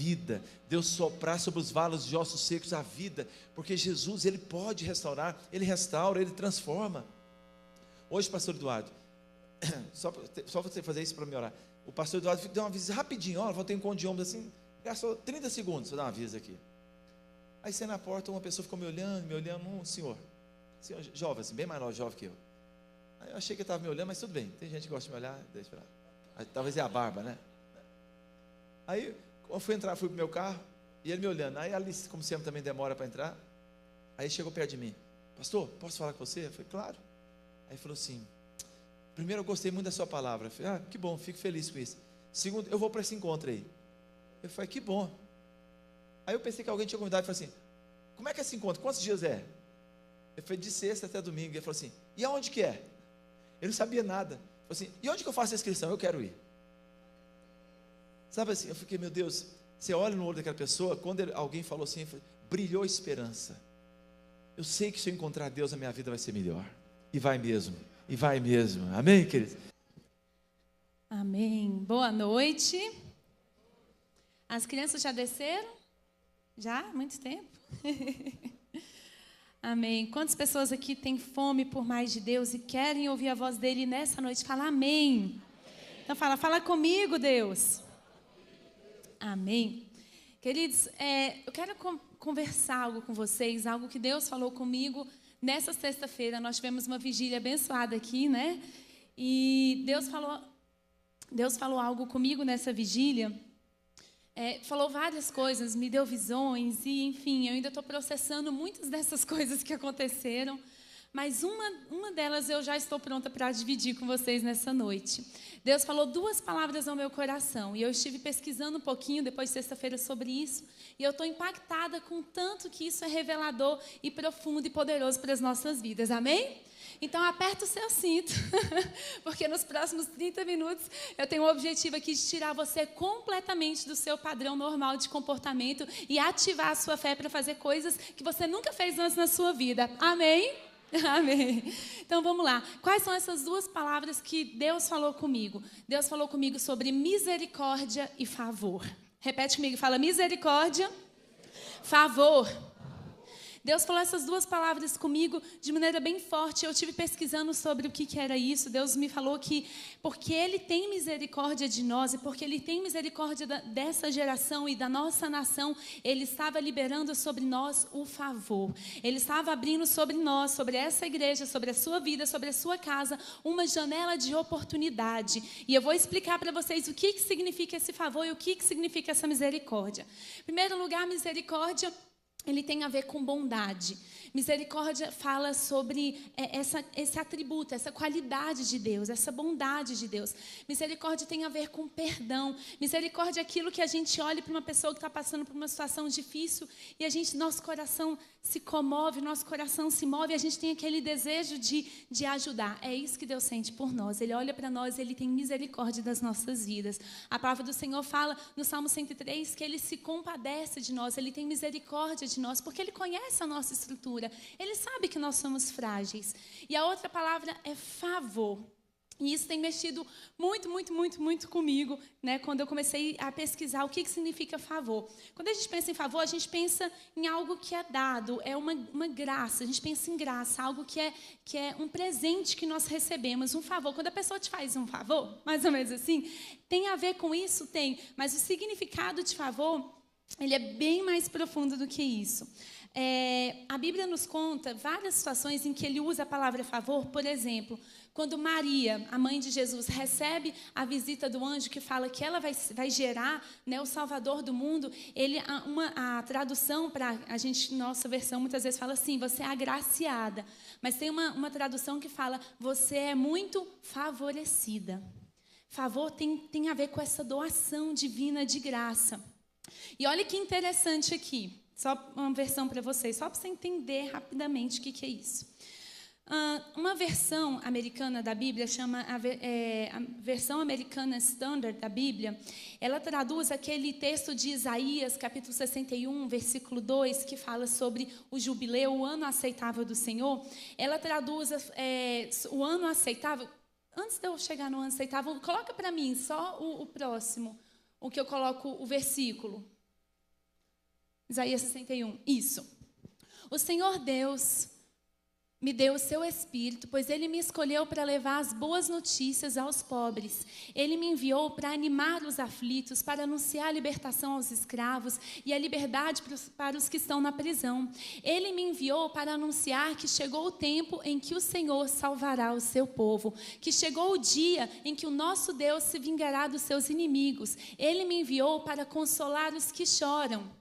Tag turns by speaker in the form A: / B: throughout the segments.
A: vida, Deus soprar sobre os valos de ossos secos a vida, porque Jesus, Ele pode restaurar, Ele restaura, Ele transforma. Hoje, pastor Eduardo, só você fazer isso para me orar, o pastor Eduardo deu uma visita rapidinho, ó, vou ter um encontro de ombros assim, gastou 30 segundos para dar uma visita aqui. Aí você na porta, uma pessoa ficou me olhando, um senhor jovem, assim, bem mais jovem que eu. Aí eu achei que ele estava me olhando, mas tudo bem, tem gente que gosta de me olhar, deixa eu lá. Talvez é a barba, né? Aí eu fui para o meu carro, e ele me olhando, aí a Alice, como sempre, também demora para entrar, aí chegou perto de mim, pastor, posso falar com você? Eu falei, claro. Aí ele falou assim, primeiro eu gostei muito da sua palavra, eu falei, que bom, fico feliz com isso. Segundo, eu vou para esse encontro aí. Eu falei, que bom. Aí eu pensei que alguém tinha convidado e falou assim, como é que é esse encontro? Quantos dias é? Eu falei, de sexta até domingo. Ele falou assim, e aonde que é? Ele não sabia nada. Ele falou assim, e onde que eu faço a inscrição? Eu quero ir. Sabe assim, eu fiquei, meu Deus, você olha no olho daquela pessoa, quando alguém falou assim, brilhou esperança. Eu sei que se eu encontrar Deus, a minha vida vai ser melhor. E vai mesmo, amém, queridos?
B: Amém, boa noite. As crianças já desceram? Já? Muito tempo? Amém. Quantas pessoas aqui têm fome por mais de Deus e querem ouvir a voz dele nessa noite? Fala amém. Então fala comigo, Deus. Amém. Queridos, eu quero conversar algo com vocês, algo que Deus falou comigo. Nessa sexta-feira nós tivemos uma vigília abençoada aqui, né? E Deus falou algo comigo nessa vigília. Falou várias coisas, me deu visões e, enfim, eu ainda estou processando muitas dessas coisas que aconteceram, mas uma delas eu já estou pronta para dividir com vocês nessa noite. Deus falou 2 palavras ao meu coração e eu estive pesquisando um pouquinho depois de sexta-feira sobre isso e eu estou impactada com tanto que isso é revelador e profundo e poderoso para as nossas vidas, amém? Então, aperta o seu cinto, porque nos próximos 30 minutos eu tenho o objetivo aqui de tirar você completamente do seu padrão normal de comportamento e ativar a sua fé para fazer coisas que você nunca fez antes na sua vida. Amém? Amém. Então, vamos lá. Quais são essas 2 palavras que Deus falou comigo? Deus falou comigo sobre misericórdia e favor. Repete comigo, fala misericórdia, favor. Deus falou essas 2 palavras comigo de maneira bem forte. Eu estive pesquisando sobre o que era isso. Deus me falou que porque Ele tem misericórdia de nós e porque Ele tem misericórdia dessa geração e da nossa nação, Ele estava liberando sobre nós o favor. Ele estava abrindo sobre nós, sobre essa igreja, sobre a sua vida, sobre a sua casa, uma janela de oportunidade. E eu vou explicar para vocês o que significa esse favor e o que significa essa misericórdia. Em primeiro lugar, misericórdia, ele tem a ver com bondade. Misericórdia fala sobre esse atributo, essa qualidade de Deus, essa bondade de Deus. Misericórdia tem a ver com perdão. Misericórdia é aquilo que a gente olha para uma pessoa que está passando por uma situação difícil e nosso coração se comove, nosso coração se move e a gente tem aquele desejo de ajudar. É isso que Deus sente por nós. Ele olha para nós, Ele tem misericórdia das nossas vidas. A palavra do Senhor fala no Salmo 103 que Ele se compadece de nós, Ele tem misericórdia de nós, porque Ele conhece a nossa estrutura. Ele sabe que nós somos frágeis. E a outra palavra é favor. E isso tem mexido muito comigo, né? Quando eu comecei a pesquisar o que significa favor. Quando a gente pensa em favor, a gente pensa em algo que é dado, é uma graça. A gente pensa em graça, algo que é um presente que nós recebemos, um favor. Quando a pessoa te faz um favor, mais ou menos assim, tem a ver com isso? Tem. Mas o significado de favor, ele é bem mais profundo do que isso. A Bíblia nos conta várias situações em que ele usa a palavra favor. Por exemplo, quando Maria, a mãe de Jesus, recebe a visita do anjo que fala que ela vai gerar, né, o Salvador do mundo, a tradução para a gente, nossa versão, muitas vezes fala assim, você é agraciada. Mas tem uma tradução que fala, você é muito favorecida. Favor tem a ver com essa doação divina de graça. E olha que interessante aqui. Só uma versão para vocês, só para você entender rapidamente o que é isso. Uma versão americana da Bíblia, chama a versão americana Standard da Bíblia, ela traduz aquele texto de Isaías, capítulo 61, versículo 2, que fala sobre o jubileu, o ano aceitável do Senhor. Ela traduz o ano aceitável. Antes de eu chegar no ano aceitável, coloca para mim só o próximo, o que eu coloco o versículo. Isaías 61, isso. O Senhor Deus me deu o seu Espírito, pois Ele me escolheu para levar as boas notícias aos pobres. Ele me enviou para animar os aflitos, para anunciar a libertação aos escravos e a liberdade para os que estão na prisão. Ele me enviou para anunciar que chegou o tempo em que o Senhor salvará o seu povo, que chegou o dia em que o nosso Deus se vingará dos seus inimigos. Ele me enviou para consolar os que choram,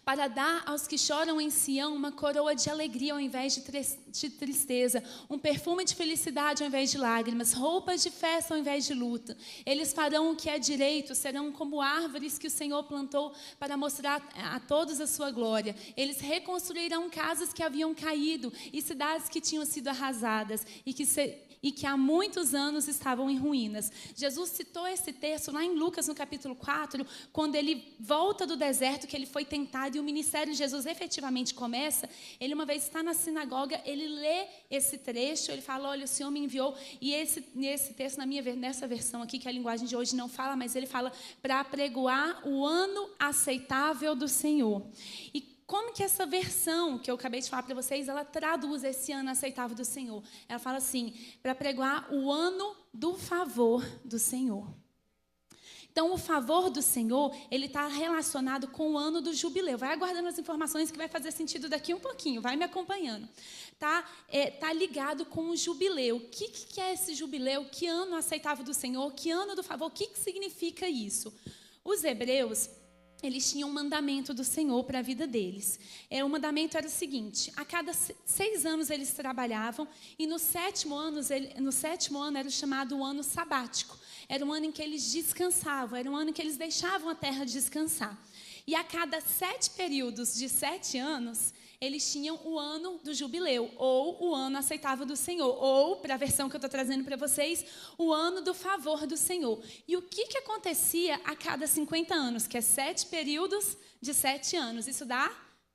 B: para dar aos que choram em Sião uma coroa de alegria ao invés de tristeza, um perfume de felicidade ao invés de lágrimas, roupas de festa ao invés de luto. Eles farão o que é direito, serão como árvores que o Senhor plantou para mostrar a todos a sua glória. Eles reconstruirão casas que haviam caído e cidades que tinham sido arrasadas e que há muitos anos estavam em ruínas. Jesus citou esse texto lá em Lucas, no capítulo 4, quando ele volta do deserto, que ele foi tentado, e o ministério de Jesus efetivamente começa. Ele uma vez está na sinagoga, ele lê esse trecho, ele fala, olha, o Senhor me enviou, e esse texto, nessa versão aqui, que a linguagem de hoje não fala, mas ele fala, para apregoar o ano aceitável do Senhor. E como que essa versão que eu acabei de falar para vocês, ela traduz esse ano aceitável do Senhor? Ela fala assim, para pregoar o ano do favor do Senhor. Então, o favor do Senhor, ele está relacionado com o ano do jubileu. Vai aguardando as informações que vai fazer sentido daqui um pouquinho, vai me acompanhando. Tá ligado com o jubileu. O que é esse jubileu? Que ano aceitável do Senhor? Que ano do favor? O que significa isso? Os hebreus, eles tinham um mandamento do Senhor para a vida deles. O mandamento era o seguinte, a cada 6 anos eles trabalhavam, e no sétimo ano era o chamado ano sabático. Era um ano em que eles descansavam, era um ano em que eles deixavam a terra descansar. E a cada 7 períodos de 7 anos, eles tinham o ano do jubileu, ou o ano aceitável do Senhor, ou, para a versão que eu estou trazendo para vocês, o ano do favor do Senhor. E o que acontecia a cada 50 anos, que é 7 períodos de 7 anos? Isso dá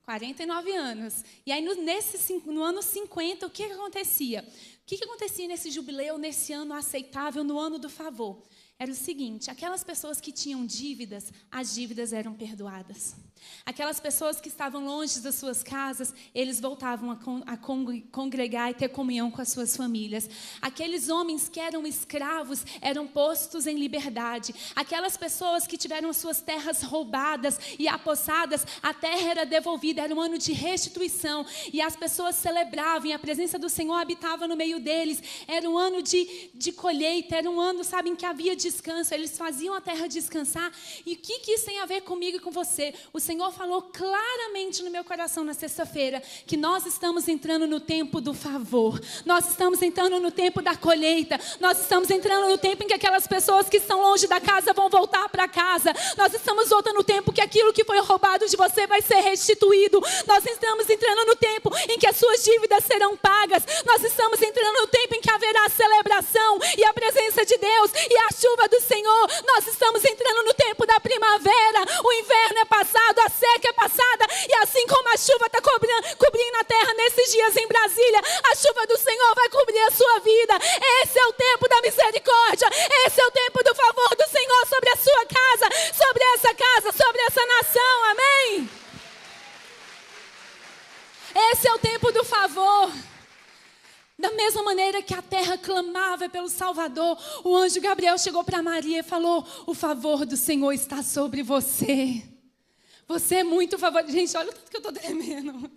B: 49 anos. E aí, no ano 50, o que acontecia? O que acontecia nesse jubileu, nesse ano aceitável, no ano do favor? Era o seguinte, aquelas pessoas que tinham dívidas, as dívidas eram perdoadas. Aquelas pessoas que estavam longe das suas casas, eles voltavam a congregar e ter comunhão com as suas famílias. Aqueles homens que eram escravos eram postos em liberdade. Aquelas pessoas que tiveram as suas terras roubadas e apossadas, a terra era devolvida, era um ano de restituição. E as pessoas celebravam, e a presença do Senhor habitava no meio deles. Era um ano de colheita, era um ano, em que havia descanso. Eles faziam a terra descansar. E o que isso tem a ver comigo e com você? O Senhor falou claramente no meu coração na sexta-feira que nós estamos entrando no tempo do favor. Nós estamos entrando no tempo da colheita. Nós estamos entrando no tempo em que aquelas pessoas que estão longe da casa vão voltar para casa. Nós estamos voltando no tempo que aquilo que foi roubado de você vai ser restituído. Nós estamos entrando no tempo em que as suas dívidas serão pagas. Nós estamos entrando no tempo em que haverá celebração e a presença de Deus e a chuva do Senhor. Nós estamos entrando no tempo da primavera. O inverno é passado, a seca é passada, e assim como a chuva está cobrindo a terra nesses dias em Brasília, a chuva do Senhor vai cobrir a sua vida. Esse é o tempo da misericórdia, esse é o tempo do favor do Senhor sobre a sua casa, sobre essa nação, amém? Esse é o tempo do favor. Da mesma maneira que a terra clamava pelo Salvador, o anjo Gabriel chegou para Maria e falou: o favor do Senhor está sobre você. Você é muito favorito. Gente, olha o tanto que eu estou tremendo.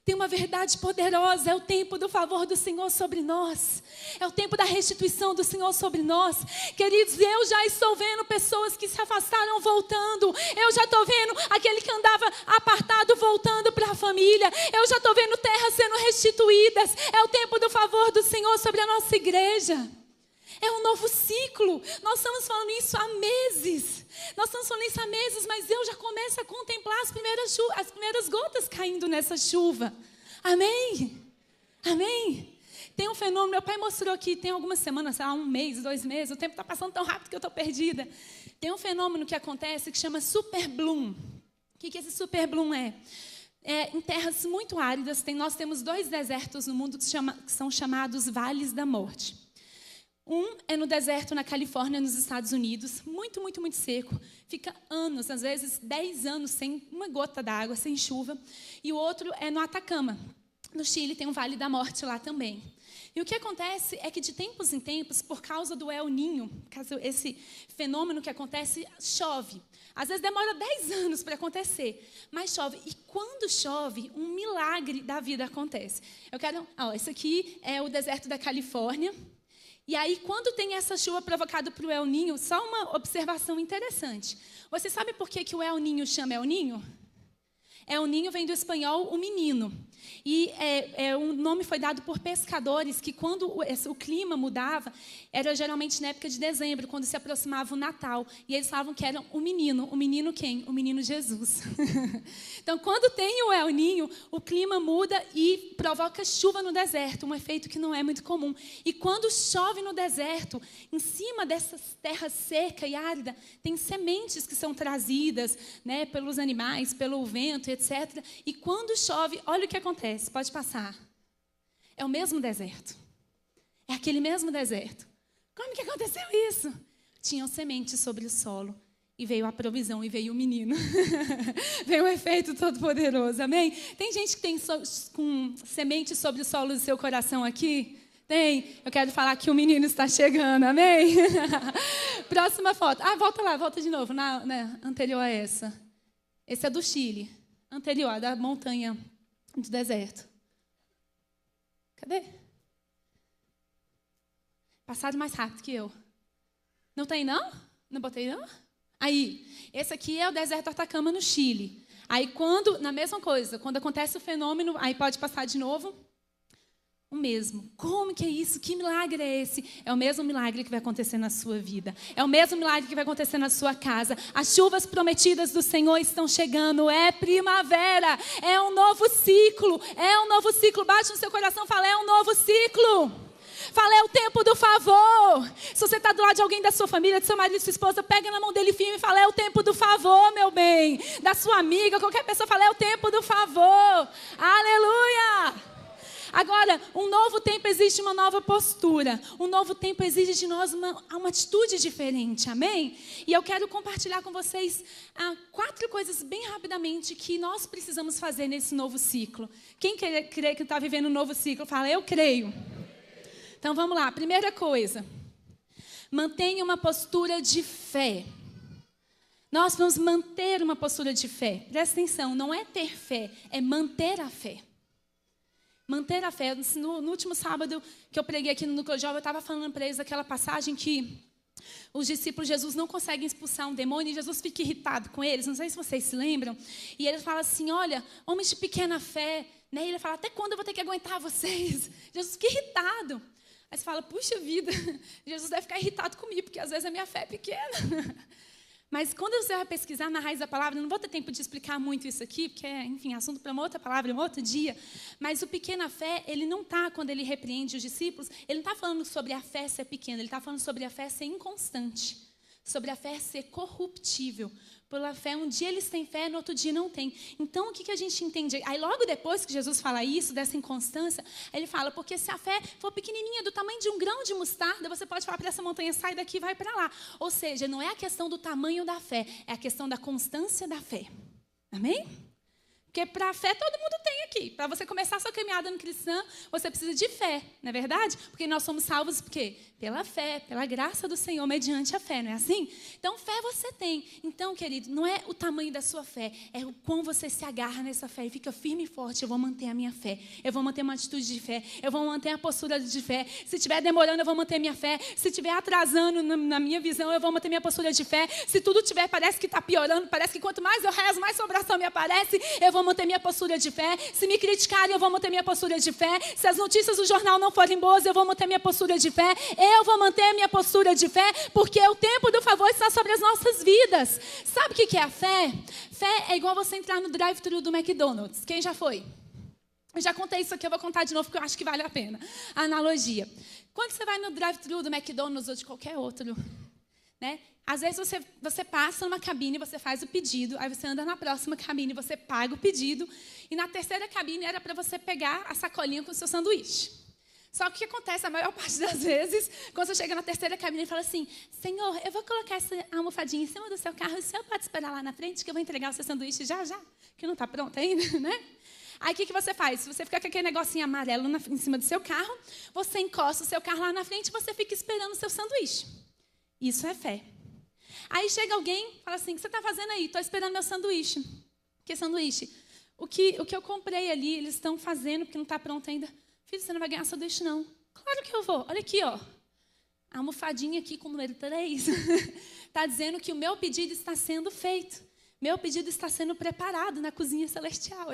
B: Tem uma verdade poderosa, é o tempo do favor do Senhor sobre nós. É o tempo da restituição do Senhor sobre nós. Queridos, eu já estou vendo pessoas que se afastaram voltando. Eu já estou vendo aquele que andava apartado voltando para a família. Eu já estou vendo terras sendo restituídas. É o tempo do favor do Senhor sobre a nossa igreja. É um novo ciclo. Nós estamos falando isso há meses. Mas eu já começo a contemplar as primeiras gotas caindo nessa chuva. Amém? Amém? Tem um fenômeno, meu pai mostrou aqui, tem algumas semanas, sei lá, 1 mês, 2 meses, o tempo está passando tão rápido que eu estou perdida. Tem um fenômeno que acontece que chama super bloom. O que esse super bloom é? Em terras muito áridas, nós temos 2 desertos no mundo que são chamados vales da morte. Um é no deserto, na Califórnia, nos Estados Unidos, muito, muito, muito seco. Fica anos, às vezes 10 anos, sem uma gota d'água, sem chuva. E o outro é no Atacama, no Chile, tem um Vale da Morte lá também. E o que acontece é que, de tempos em tempos, por causa do El Niño, esse fenômeno que acontece, chove. Às vezes demora 10 anos para acontecer, mas chove. E quando chove, um milagre da vida acontece. Esse aqui é o deserto da Califórnia. E aí, quando tem essa chuva provocada por El Niño, só uma observação interessante. Você sabe por que o El Niño chama El Niño? El Niño vem do espanhol, o menino. E o nome foi dado por pescadores que, quando o clima mudava, era geralmente na época de dezembro, quando se aproximava o Natal. E eles falavam que era o menino. O menino quem? O menino Jesus. Então, quando tem o El Niño, o clima muda e provoca chuva no deserto, um efeito que não é muito comum. E quando chove no deserto, em cima dessas terras seca e árida, tem sementes que são trazidas, né, pelos animais, pelo vento, etc. E quando chove, olha o que acontece. Pode passar. É o mesmo deserto. É aquele mesmo deserto. Como que aconteceu isso? Tinham sementes sobre o solo. E veio a provisão, e veio o menino. Veio o efeito todo-poderoso, amém? Tem gente que tem com sementes sobre o solo do seu coração aqui? Tem? Eu quero falar que o menino está chegando, amém? Próxima foto. Volta lá, volta de novo, na anterior a essa. Esse é do Chile. Anterior, da montanha do deserto. Cadê? Passaram mais rápido que eu. Não tem, não? Não botei, não? Aí, esse aqui é o deserto do Atacama, no Chile. Aí, na mesma coisa, quando acontece o fenômeno, aí pode passar de novo, o mesmo. Como que é isso? Que milagre é esse? É o mesmo milagre que vai acontecer na sua vida. É o mesmo milagre que vai acontecer na sua casa. As chuvas prometidas do Senhor estão chegando. É primavera. É um novo ciclo. É um novo ciclo. Bate no seu coração e fala, é um novo ciclo. Fala, é o tempo do favor. Se você está do lado de alguém da sua família, do seu marido, da sua esposa, pega na mão dele firme e fala, é o tempo do favor, meu bem. Da sua amiga, qualquer pessoa, fala, é o tempo do favor. Aleluia! Agora, um novo tempo exige uma nova postura. Um novo tempo exige de nós uma atitude diferente, amém? E eu quero compartilhar com vocês 4 coisas bem rapidamente que nós precisamos fazer nesse novo ciclo. Quem crê que está vivendo um novo ciclo, fala, eu creio. Então, vamos lá. Primeira coisa, mantenha uma postura de fé. Nós vamos manter uma postura de fé. Presta atenção, não é ter fé, é manter a fé. Manter a fé. No último sábado que eu preguei aqui no Núcleo Jovem, eu estava falando para eles aquela passagem que os discípulos de Jesus não conseguem expulsar um demônio e Jesus fica irritado com eles. Não sei se vocês se lembram. E ele fala assim, olha, homens de pequena fé. Né? E ele fala, até quando eu vou ter que aguentar vocês? Jesus fica irritado. Aí você fala, puxa vida, Jesus deve ficar irritado comigo, porque às vezes a minha fé é pequena. Mas quando você vai pesquisar na raiz da palavra, não vou ter tempo de explicar muito isso aqui, porque é, enfim, assunto para uma outra palavra, um outro dia. Mas o pequena fé, ele não está, quando ele repreende os discípulos, ele não está falando sobre a fé ser pequena, ele está falando sobre a fé ser inconstante, sobre a fé ser corruptível. Pela fé, um dia eles têm fé, no outro dia não tem. Então, o que a gente entende? Aí, logo depois que Jesus fala isso, dessa inconstância, ele fala, porque se a fé for pequenininha, do tamanho de um grão de mostarda, você pode falar para essa montanha, sai daqui e vai para lá. Ou seja, não é a questão do tamanho da fé, é a questão da constância da fé. Amém? Porque para a fé todo mundo tem aqui. Para você começar a sua caminhada no cristão, você precisa de fé, não é verdade? Porque nós somos salvos por quê? Pela fé, pela graça do Senhor, mediante a fé, não é assim? Então, fé você tem. Então, querido, não é o tamanho da sua fé, é o quão você se agarra nessa fé e fica firme e forte. Eu vou manter a minha fé, eu vou manter uma atitude de fé, eu vou manter a postura de fé. Se estiver demorando, eu vou manter minha fé. Se estiver atrasando na minha visão, eu vou manter minha postura de fé. Se tudo tiver, parece que está piorando, parece que quanto mais eu rezo, mais sobração me aparece, eu vou manter minha postura de fé. Se me criticarem, eu vou manter minha postura de fé. Se as notícias do jornal não forem boas, eu vou manter minha postura de fé. Eu vou manter minha postura de fé, porque o tempo do favor está sobre as nossas vidas. Sabe o que é a fé? Fé é igual você entrar no drive-thru do McDonald's. Quem já foi? Eu já contei isso aqui, eu vou contar de novo, porque eu acho que vale a pena. A analogia. Quando você vai no drive-thru do McDonald's ou de qualquer outro, né? Às vezes você passa numa cabine, você faz o pedido, aí você anda na próxima cabine, você paga o pedido, e na terceira cabine era para você pegar a sacolinha com o seu sanduíche. Só que o que acontece a maior parte das vezes, quando você chega na terceira cabine e fala assim, Senhor, eu vou colocar essa almofadinha em cima do seu carro, e o senhor pode esperar lá na frente que eu vou entregar o seu sanduíche já, que não está pronto ainda, né? Aí o que você faz? Se você ficar com aquele negocinho amarelo em cima do seu carro, você encosta o seu carro lá na frente e você fica esperando o seu sanduíche. Isso é fé. Aí chega alguém e fala assim, o que você está fazendo aí? Estou esperando meu sanduíche. Que sanduíche? O que eu comprei ali, eles estão fazendo porque não está pronto ainda. Filho, você não vai ganhar sanduíche, não. Claro que eu vou. Olha aqui, ó. A almofadinha aqui com o número 3 está dizendo que o meu pedido está sendo feito. Meu pedido está sendo preparado na cozinha celestial.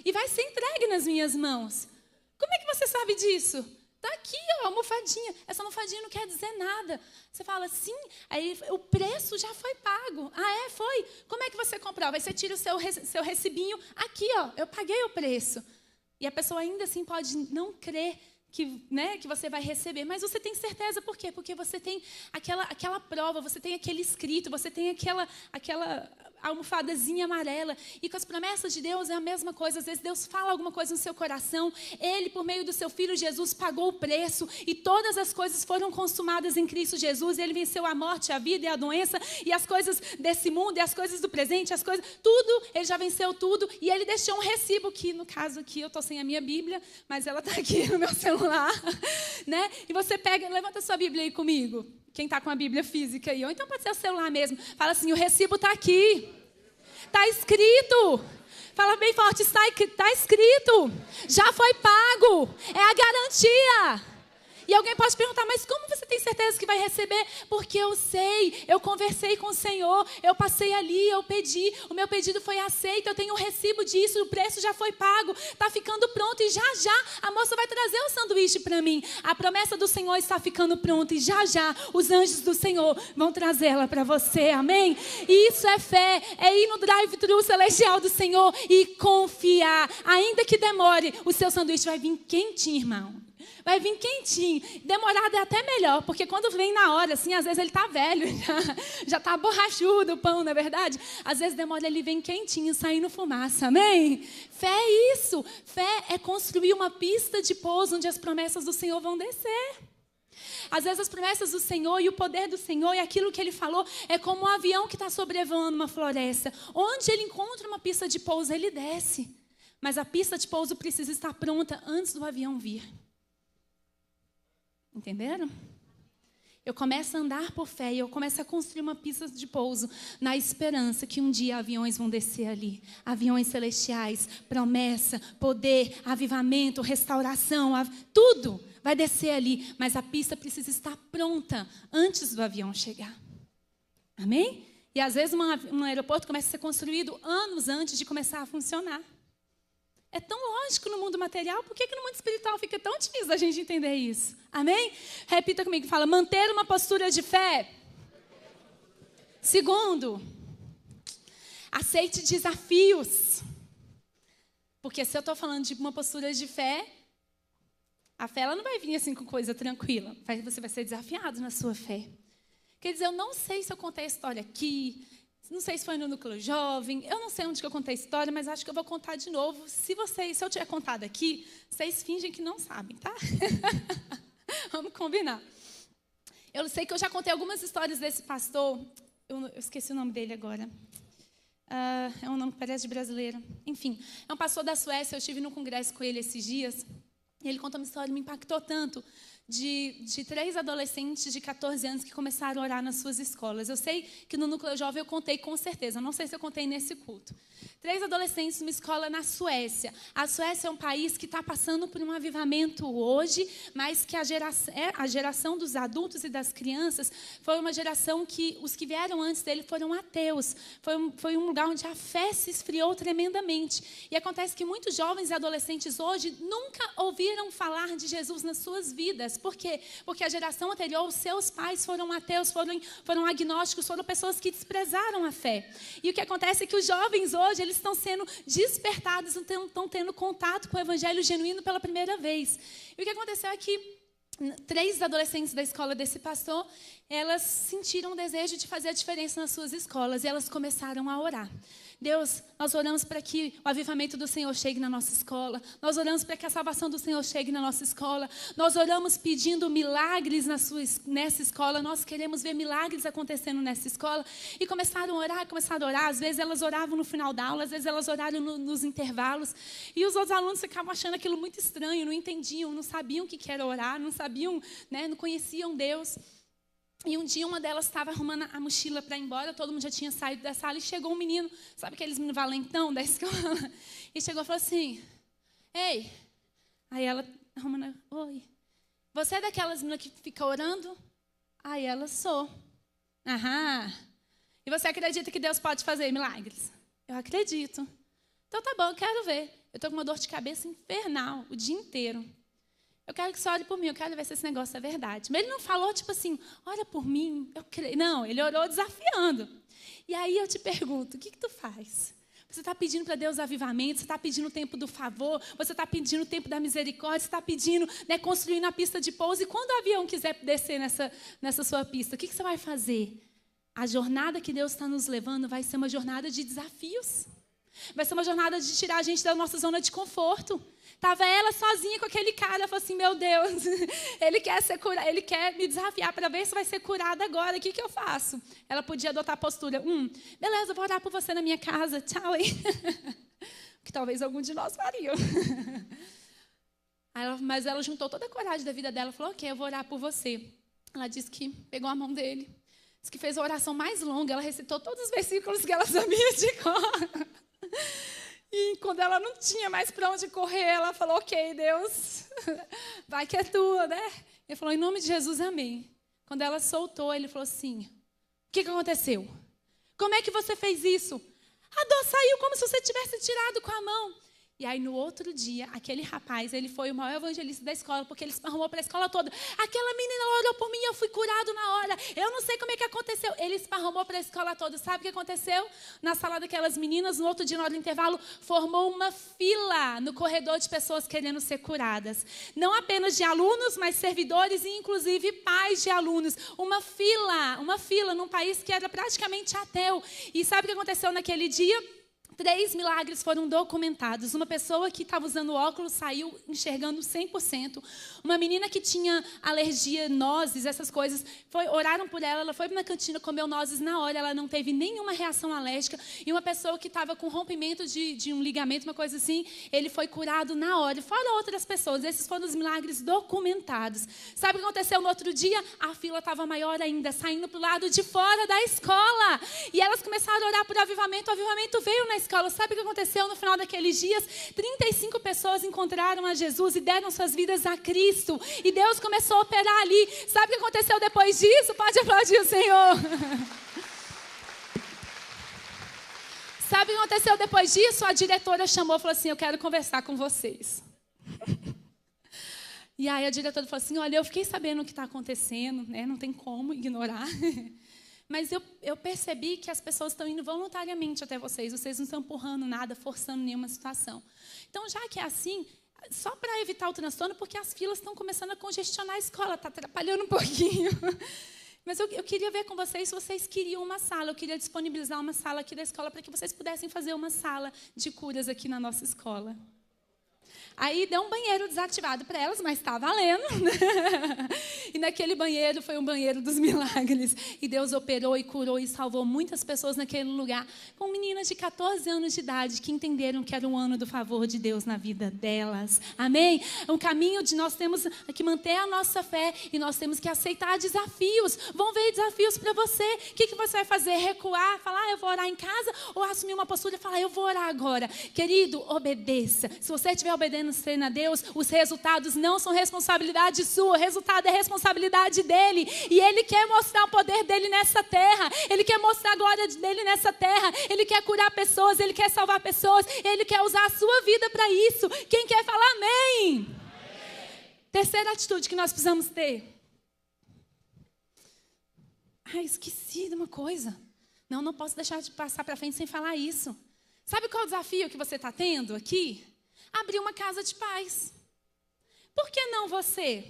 B: E vai ser entregue nas minhas mãos. Como é que você sabe disso? Está aqui, ó, a almofadinha. Essa almofadinha não quer dizer nada. Você fala, sim, aí o preço já foi pago. Ah, é? Foi? Como é que você comprova? Aí você tira o seu recibinho. Aqui, ó, eu paguei o preço. E a pessoa ainda assim pode não crer que você vai receber. Mas você tem certeza, por quê? Porque você tem aquela prova, você tem aquele escrito, você tem aquela almofadazinha amarela. E com as promessas de Deus é a mesma coisa. Às vezes Deus fala alguma coisa no seu coração. Ele, por meio do seu Filho Jesus, pagou o preço. E todas as coisas foram consumadas em Cristo Jesus. Ele venceu a morte, a vida e a doença. E as coisas desse mundo, e as coisas do presente, as coisas... Tudo, ele já venceu tudo. E ele deixou um recibo, que no caso aqui eu estou sem a minha Bíblia, mas ela está aqui no meu celular. Né? E você pega, levanta a sua Bíblia aí comigo. Quem está com a Bíblia física aí. Ou então pode ser o celular mesmo. Fala assim, o recibo está aqui. Está escrito. Fala bem forte, está escrito. Já foi pago. É a garantia. E alguém pode perguntar, mas como você tem certeza que vai receber? Porque eu sei, eu conversei com o Senhor, eu passei ali, eu pedi, o meu pedido foi aceito, eu tenho um recibo disso, o preço já foi pago, está ficando pronto e já a moça vai trazer o sanduíche para mim. A promessa do Senhor está ficando pronta e já os anjos do Senhor vão trazê-la para você, amém? Isso é fé, é ir no drive-thru celestial do Senhor e confiar, ainda que demore, o seu sanduíche vai vir quentinho, irmão. Vai vir quentinho. Demorado é até melhor, porque quando vem na hora, assim, às vezes ele está velho, já está borrachudo o pão, não é verdade? Às vezes demora, ele vem quentinho, saindo fumaça, amém? Fé é isso. Fé é construir uma pista de pouso onde as promessas do Senhor vão descer. Às vezes as promessas do Senhor e o poder do Senhor e aquilo que Ele falou é como um avião que está sobrevoando uma floresta. Onde ele encontra uma pista de pouso, ele desce. Mas a pista de pouso precisa estar pronta antes do avião vir. Entenderam? Eu começo a andar por fé e eu começo a construir uma pista de pouso na esperança que um dia aviões vão descer ali. Aviões celestiais, promessa, poder, avivamento, restauração, tudo vai descer ali. Mas a pista precisa estar pronta antes do avião chegar. Amém? E às vezes um aeroporto começa a ser construído anos antes de começar a funcionar. É tão lógico no mundo material, por que no mundo espiritual fica tão difícil da gente entender isso? Amém? Repita comigo, fala, manter uma postura de fé. Segundo, aceite desafios. Porque se eu estou falando de uma postura de fé, a fé ela não vai vir assim com coisa tranquila. Você vai ser desafiado na sua fé. Quer dizer, eu não sei se eu contei a história aqui, não sei se foi no Núcleo Jovem, eu não sei onde que eu contei a história, mas acho que eu vou contar de novo. Se eu tiver contado aqui, vocês fingem que não sabem, tá? Vamos combinar. Eu sei que eu já contei algumas histórias desse pastor, eu esqueci o nome dele agora. É um nome que parece de brasileiro. Enfim, é um pastor da Suécia, eu estive no congresso com ele esses dias, e ele contou uma história que me impactou tanto. De 3 adolescentes de 14 anos que começaram a orar nas suas escolas. Eu sei que no Núcleo Jovem eu contei com certeza, não sei se eu contei nesse culto. 3 adolescentes numa escola na Suécia. A Suécia é um país que está passando por um avivamento hoje, mas que a geração dos adultos e das crianças foi uma geração que os que vieram antes dele foram ateus. Foi um lugar onde a fé se esfriou tremendamente. E acontece que muitos jovens e adolescentes hoje nunca ouviram falar de Jesus nas suas vidas. Por quê? Porque a geração anterior, os seus pais foram ateus, foram agnósticos, foram pessoas que desprezaram a fé. E o que acontece é que os jovens hoje, eles estão sendo despertados, estão tendo contato com o evangelho genuíno pela primeira vez. E o que aconteceu é que 3 adolescentes da escola desse pastor, elas sentiram o desejo de fazer a diferença nas suas escolas e elas começaram a orar. Deus, nós oramos para que o avivamento do Senhor chegue na nossa escola. Nós oramos para que a salvação do Senhor chegue na nossa escola. Nós oramos pedindo milagres nessa escola. Nós queremos ver milagres acontecendo nessa escola. E começaram a orar. Às vezes elas oravam no final da aula, às vezes elas oraram nos intervalos. E os outros alunos ficavam achando aquilo muito estranho, não entendiam, não sabiam o que era orar, não sabiam, né, não conheciam Deus. E um dia uma delas estava arrumando a mochila para ir embora, todo mundo já tinha saído da sala, e chegou um menino, sabe aqueles meninos valentão da escola? E chegou e falou assim, ei, aí ela arrumando, oi, você é daquelas meninas que fica orando? Aí ela, sou. Aham. E você acredita que Deus pode fazer milagres? Eu acredito. Então tá bom, eu quero ver. Eu estou com uma dor de cabeça infernal o dia inteiro. Eu quero que você ore por mim, eu quero ver se esse negócio é verdade. Mas ele não falou, tipo assim, ora por mim, eu creio. Não, ele orou desafiando. E aí eu te pergunto, o que tu faz? Você está pedindo para Deus avivamento, você está pedindo o tempo do favor, você está pedindo o tempo da misericórdia, você está pedindo, né, construir na pista de pouso. E quando o avião quiser descer nessa sua pista, o que você vai fazer? A jornada que Deus está nos levando vai ser uma jornada de desafios. Vai ser uma jornada de tirar a gente da nossa zona de conforto. Estava ela sozinha com aquele cara, ela falou assim, meu Deus, ele quer ser curado, ele quer me desafiar para ver se vai ser curada agora, o que eu faço? Ela podia adotar a postura, beleza, eu vou orar por você na minha casa, tchau aí. Que talvez algum de nós faria. Mas ela juntou toda a coragem da vida dela, falou, ok, eu vou orar por você. Ela disse que pegou a mão dele, disse que fez a oração mais longa, ela recitou todos os versículos que ela sabia de cor. E quando ela não tinha mais para onde correr, ela falou, ok, Deus, vai que é tua, né? Ele falou, em nome de Jesus, amém. Quando ela soltou, ele falou assim, o que aconteceu? Como é que você fez isso? A dor saiu como se você tivesse tirado com a mão. E aí, no outro dia, aquele rapaz, ele foi o maior evangelista da escola, porque ele se arrumou para a escola toda. Aquela menina orou por mim, eu fui curado na hora. Eu não sei como é que aconteceu. Ele se arrumou para a escola toda. Sabe o que aconteceu? Na sala daquelas meninas, no outro dia, na hora do intervalo, formou uma fila no corredor de pessoas querendo ser curadas. Não apenas de alunos, mas servidores e, inclusive, pais de alunos. Uma fila num país que era praticamente ateu. E sabe o que aconteceu naquele dia? 3 milagres foram documentados. Uma pessoa que estava usando óculos saiu enxergando 100%. Uma menina que tinha alergia, nozes, essas coisas, oraram por ela, ela foi na cantina, comeu nozes na hora, ela não teve nenhuma reação alérgica. E uma pessoa que estava com rompimento de um ligamento, uma coisa assim, ele foi curado na hora. Fora outras pessoas, esses foram os milagres documentados. Sabe o que aconteceu no outro dia? A fila estava maior ainda, saindo para o lado de fora da escola. E elas começaram a orar por avivamento, o avivamento veio na escola. Sabe o que aconteceu no final daqueles dias? 35 pessoas encontraram a Jesus e deram suas vidas a Cristo. E Deus começou a operar ali. Sabe o que aconteceu depois disso? Pode aplaudir o Senhor. Sabe o que aconteceu depois disso? A diretora chamou e falou assim, eu quero conversar com vocês. E aí a diretora falou assim, olha, eu fiquei sabendo o que está acontecendo, né? Não tem como ignorar. Mas eu percebi que as pessoas estão indo voluntariamente até vocês não estão empurrando nada, forçando nenhuma situação. Então, já que é assim, só para evitar o transtorno, porque as filas estão começando a congestionar a escola, está atrapalhando um pouquinho. Mas eu queria ver com vocês se vocês queriam uma sala, eu queria disponibilizar uma sala aqui da escola para que vocês pudessem fazer uma sala de curas aqui na nossa escola. Aí deu um banheiro desativado para elas, mas está valendo. E naquele banheiro foi um banheiro dos milagres. E Deus operou e curou e salvou muitas pessoas naquele lugar. Com meninas de 14 anos de idade que entenderam que era um ano do favor de Deus na vida delas. Amém? É um caminho de nós temos que manter a nossa fé e nós temos que aceitar desafios. Vão ver desafios para você. O que você vai fazer? Recuar? Falar, eu vou orar em casa? Ou assumir uma postura e falar, eu vou orar agora? Querido, obedeça. Se você estiver obedecendo a Deus, os resultados não são responsabilidade sua, o resultado é responsabilidade dele, e ele quer mostrar o poder dele nessa terra, ele quer mostrar a glória dele nessa terra, ele quer curar pessoas, ele quer salvar pessoas, ele quer usar a sua vida para isso. Quem quer falar amém? Amém? Terceira atitude que nós precisamos ter. Esqueci de uma coisa. Não posso deixar de passar para frente sem falar isso. Sabe qual é o desafio que você está tendo aqui? Abrir uma casa de paz. Por que não você?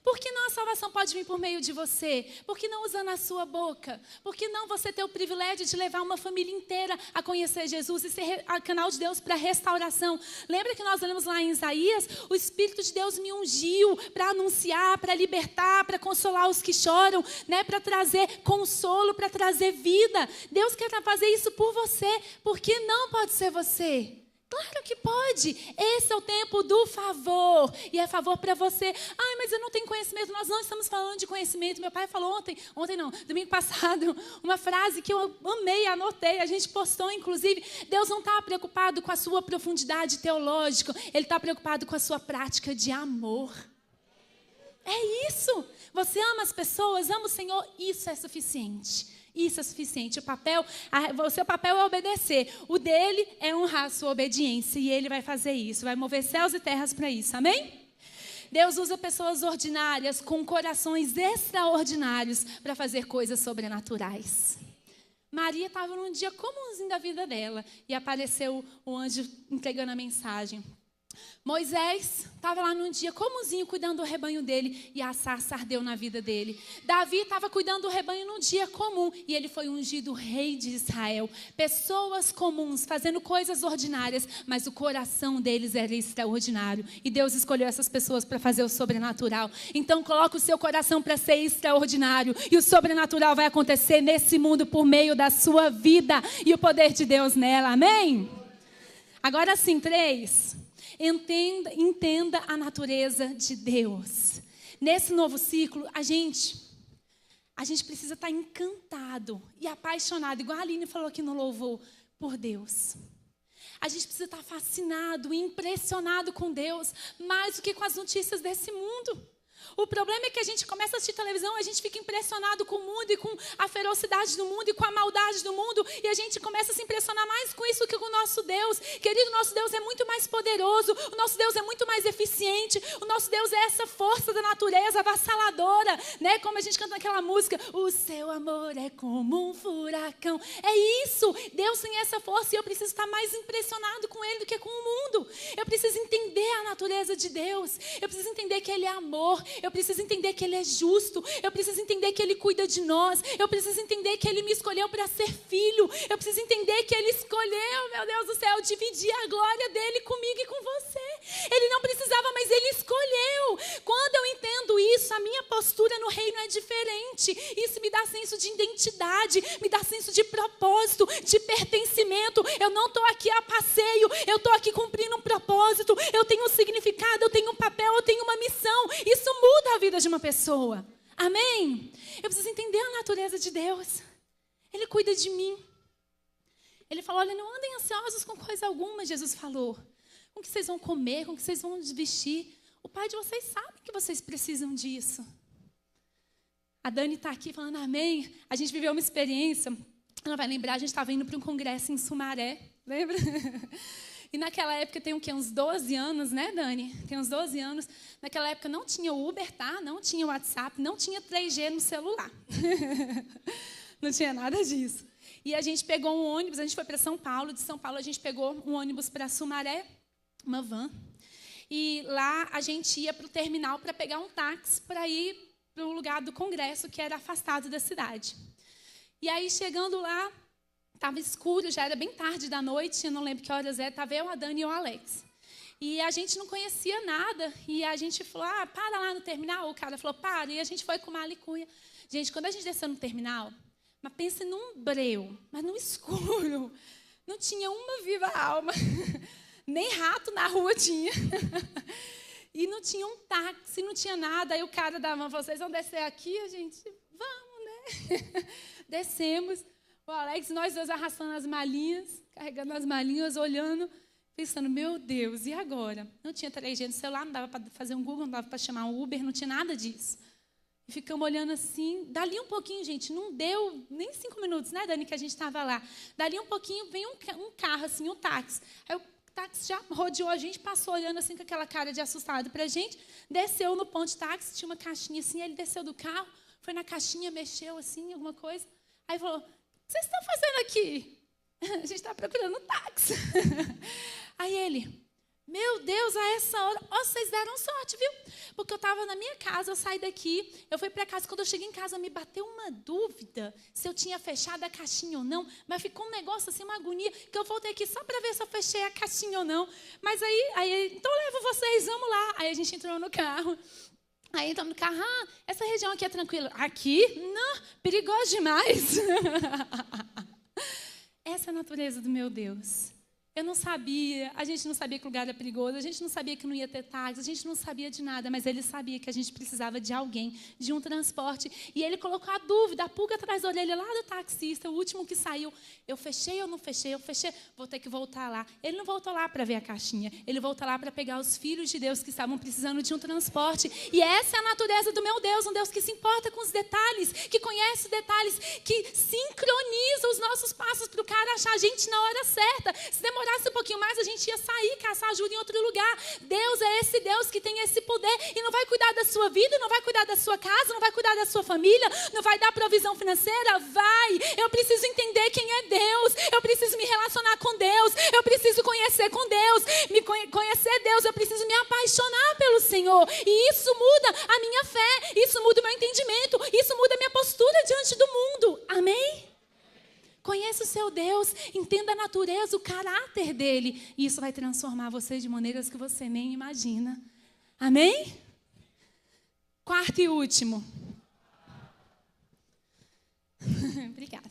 B: Por que não a salvação pode vir por meio de você? Por que não usando a sua boca? Por que não você ter o privilégio de levar uma família inteira a conhecer Jesus e ser canal de Deus para restauração? Lembra que nós lemos lá em Isaías? O Espírito de Deus me ungiu para anunciar, para libertar, para consolar os que choram, né? Para trazer consolo, para trazer vida. Deus quer fazer isso por você. Por que não pode ser você? Claro que pode. Esse é o tempo do favor. E é favor para você. Ai, mas eu não tenho conhecimento. Nós não estamos falando de conhecimento. Meu pai falou ontem não, domingo passado, uma frase que eu amei, anotei. A gente postou, inclusive. Deus não está preocupado com a sua profundidade teológica. Ele está preocupado com a sua prática de amor. É isso. Você ama as pessoas, ama o Senhor. Isso é suficiente. Isso é suficiente. O seu papel é obedecer. O dele é honrar a sua obediência. E ele vai fazer isso. Vai mover céus e terras para isso. Amém? Deus usa pessoas ordinárias com corações extraordinários para fazer coisas sobrenaturais. Maria estava num dia comumzinho da vida dela. E apareceu o anjo entregando a mensagem. Moisés estava lá num dia comumzinho cuidando do rebanho dele e a sarça ardeu na vida dele. Davi estava cuidando do rebanho num dia comum e ele foi ungido rei de Israel. Pessoas comuns fazendo coisas ordinárias, mas o coração deles era extraordinário. E Deus escolheu essas pessoas para fazer o sobrenatural. Então coloque o seu coração para ser extraordinário e o sobrenatural vai acontecer nesse mundo por meio da sua vida e o poder de Deus nela. Amém? Agora sim, 3. Entenda a natureza de Deus. Nesse novo ciclo, a gente precisa estar encantado e apaixonado, igual a Aline falou aqui no louvor, por Deus. A gente precisa estar fascinado e impressionado com Deus, mais do que com as notícias desse mundo. O problema é que a gente começa a assistir televisão, a gente fica impressionado com o mundo e com a ferocidade do mundo e com a maldade do mundo. E a gente começa a se impressionar mais com isso que com o nosso Deus. Querido, o nosso Deus é muito mais poderoso, o nosso Deus é muito mais eficiente. O nosso Deus é essa força da natureza avassaladora, né? Como a gente canta naquela música, o seu amor é como um furacão. É isso, Deus tem essa força e eu preciso estar mais impressionado com Ele do que com o mundo. Eu preciso entender a natureza de Deus. Eu preciso entender que Ele é amor. Eu preciso entender que Ele é justo. Eu preciso entender que Ele cuida de nós. Eu preciso entender que Ele me escolheu para ser filho. Eu preciso entender que Ele escolheu, meu Deus do céu, dividir a glória dEle comigo e com você. Ele não precisava, mas Ele escolheu. Quando eu entendo isso, a minha postura no reino é diferente. Isso me dá senso de identidade, me dá senso de propósito, de pertencimento. Eu não estou aqui a passeio, eu estou aqui cumprindo um propósito. Eu tenho um significado, eu tenho um papel, eu tenho uma missão. Isso muda a vida de uma pessoa. Amém? Eu preciso entender a natureza de Deus. Ele cuida de mim. Ele falou, olha, não andem ansiosos com coisa alguma, Jesus falou. Com o que vocês vão comer, com o que vocês vão vestir. O Pai de vocês sabe que vocês precisam disso. A Dani está aqui falando amém. A gente viveu uma experiência, ela vai lembrar, a gente estava indo para um congresso em Sumaré, lembra? E naquela época, tem o quê? Uns 12 anos, né, Dani? Tem uns 12 anos. Naquela época não tinha Uber, tá? Não tinha WhatsApp, não tinha 3G no celular. Não tinha nada disso. E a gente pegou um ônibus, a gente foi para São Paulo. De São Paulo, a gente pegou um ônibus para Sumaré, uma van. E lá a gente ia para o terminal para pegar um táxi para ir para o lugar do congresso, que era afastado da cidade. E aí, chegando lá, estava escuro, já era bem tarde da noite, eu não lembro que horas era, estava eu, a Dani e o Alex. E a gente não conhecia nada, e a gente falou, para lá no terminal. O cara falou, para, e a gente foi com uma alicuia. Gente, quando a gente desceu no terminal, mas pense num breu, mas no escuro, não tinha uma viva alma, nem rato na rua tinha. E não tinha um táxi, não tinha nada. Aí o cara da van, vocês vão descer aqui? A gente, vamos, né? Descemos. O Alex, nós dois arrastando as malinhas, carregando as malinhas, olhando, pensando, meu Deus, e agora? Não tinha 3G no celular, não dava para fazer um Google, não dava para chamar um Uber, não tinha nada disso. E ficamos olhando assim, dali um pouquinho, gente, não deu nem 5 minutos, né, Dani, que a gente estava lá. Dali um pouquinho, veio um carro, assim, um táxi. Aí o táxi já rodeou a gente, passou olhando assim com aquela cara de assustado para a gente, desceu no ponto de táxi, tinha uma caixinha assim, ele desceu do carro, foi na caixinha, mexeu assim, alguma coisa. Aí falou, o que vocês estão fazendo aqui? A gente está procurando um táxi. Aí ele, Meu Deus, a essa hora, vocês deram sorte, viu? Porque eu estava na minha casa, eu saí daqui, eu fui para casa, quando eu cheguei em casa, me bateu uma dúvida se eu tinha fechado a caixinha ou não, mas ficou um negócio assim, uma agonia, que eu voltei aqui só para ver se eu fechei a caixinha ou não. Mas aí então eu levo vocês, vamos lá. Aí a gente entrou no carro. Aí entramos no carro, essa região aqui é tranquila. Aqui? Não, perigoso demais. Essa é a natureza do meu Deus. Eu não sabia, a gente não sabia que o lugar era perigoso, a gente não sabia que não ia ter táxi, a gente não sabia de nada, mas ele sabia que a gente precisava de alguém, de um transporte. E ele colocou a dúvida, a pulga atrás da orelha lá do taxista, o último que saiu. Eu fechei ou não fechei? Eu fechei, vou ter que voltar lá. Ele não voltou lá para ver a caixinha, ele voltou lá para pegar os filhos de Deus que estavam precisando de um transporte. E essa é a natureza do meu Deus, um Deus que se importa com os detalhes, que conhece os detalhes, que sincroniza os nossos passos para o cara achar a gente na hora certa. Se demorasse um pouquinho mais, a gente ia sair, caçar ajuda em outro lugar. Deus é esse Deus que tem esse poder e não vai cuidar da sua vida, não vai cuidar da sua casa, não vai cuidar da sua família, não vai dar provisão financeira? Vai! Eu preciso entender quem é Deus, eu preciso me relacionar com Deus, eu preciso conhecer com Deus, conhecer Deus, eu preciso me apaixonar pelo Senhor. E isso muda a minha fé, isso muda o meu entendimento, isso muda a minha postura diante do mundo. Amém? Conheça o seu Deus, entenda a natureza, o caráter dele. E isso vai transformar você de maneiras que você nem imagina. Amém? Quarto e último. Obrigada.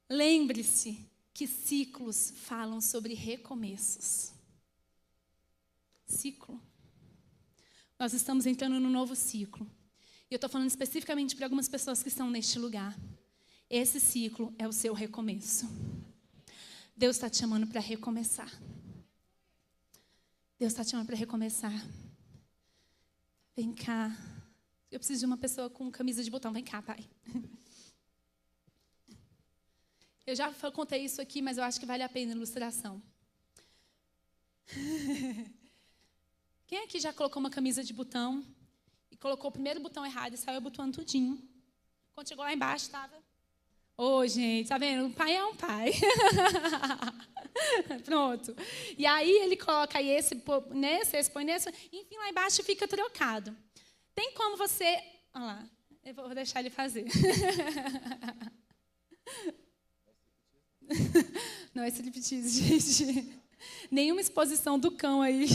B: Lembre-se que ciclos falam sobre recomeços. Ciclo. Nós estamos entrando num novo ciclo. E eu estou falando especificamente para algumas pessoas que estão neste lugar. Esse ciclo é o seu recomeço. Deus está te chamando para recomeçar. Deus está te chamando para recomeçar. Vem cá. Eu preciso de uma pessoa com camisa de botão. Vem cá, pai. Eu já contei isso aqui, mas eu acho que vale a pena a ilustração. Quem aqui já colocou uma camisa de botão e colocou o primeiro botão errado e saiu abotoando tudinho? Quando chegou lá embaixo, estava... Ô, gente, tá vendo? O pai é um pai. Pronto. E aí ele coloca aí esse põe nesse, enfim, lá embaixo fica trocado. Tem como você... Olha lá, eu vou deixar ele fazer. Não é striptease, gente. Nenhuma exposição do cão aí.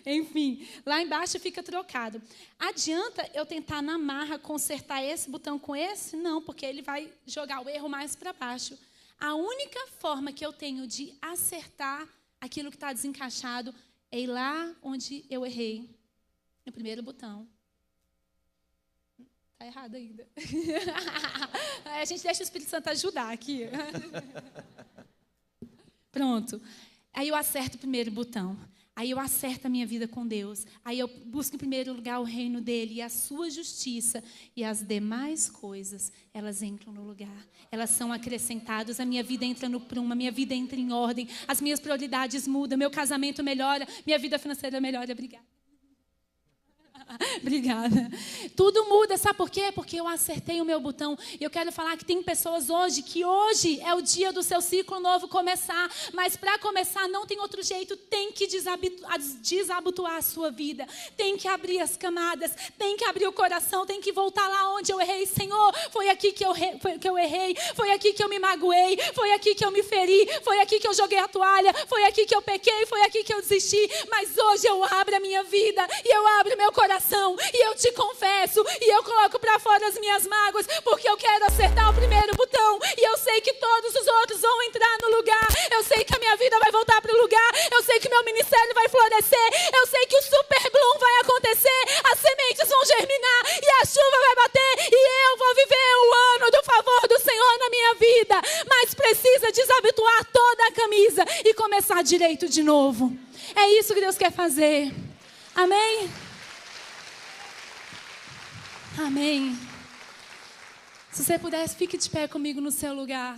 B: Enfim, lá embaixo fica trocado. Adianta eu tentar na marra consertar esse botão com esse? Não, porque ele vai jogar o erro mais para baixo. A única forma que eu tenho de acertar aquilo que está desencaixado é ir lá onde eu errei, no primeiro botão. Está errado ainda. A gente deixa o Espírito Santo ajudar aqui. Pronto. Aí eu acerto o primeiro botão. Aí eu acerto a minha vida com Deus. Aí eu busco em primeiro lugar o reino dele e a sua justiça. E as demais coisas, elas entram no lugar. Elas são acrescentadas. A minha vida entra no prumo, a minha vida entra em ordem. As minhas prioridades mudam, meu casamento melhora, minha vida financeira melhora. Obrigada. Obrigada. Tudo muda, sabe por quê? Porque eu acertei o meu botão. E eu quero falar que tem pessoas hoje, que hoje é o dia do seu ciclo novo começar. Mas para começar não tem outro jeito. Tem que desabotoar a sua vida. Tem que abrir as camadas. Tem que abrir o coração. Tem que voltar lá onde eu errei. Senhor, foi aqui que eu errei. Foi aqui que eu me magoei. Foi aqui que eu me feri. Foi aqui que eu joguei a toalha. Foi aqui que eu pequei. Foi aqui que eu desisti. Mas hoje eu abro a minha vida. E eu abro meu coração. E eu te confesso, e eu coloco para fora as minhas mágoas, porque eu quero acertar o primeiro botão, e eu sei que todos os outros vão entrar no lugar, eu sei que a minha vida vai voltar para o lugar, eu sei que meu ministério vai florescer, eu sei que o super bloom vai acontecer, as sementes vão germinar, e a chuva vai bater, e eu vou viver o ano do favor do Senhor na minha vida, mas precisa desabotoar toda a camisa e começar direito de novo. É isso que Deus quer fazer. Amém? Amém. Se você pudesse, fique de pé comigo no seu lugar.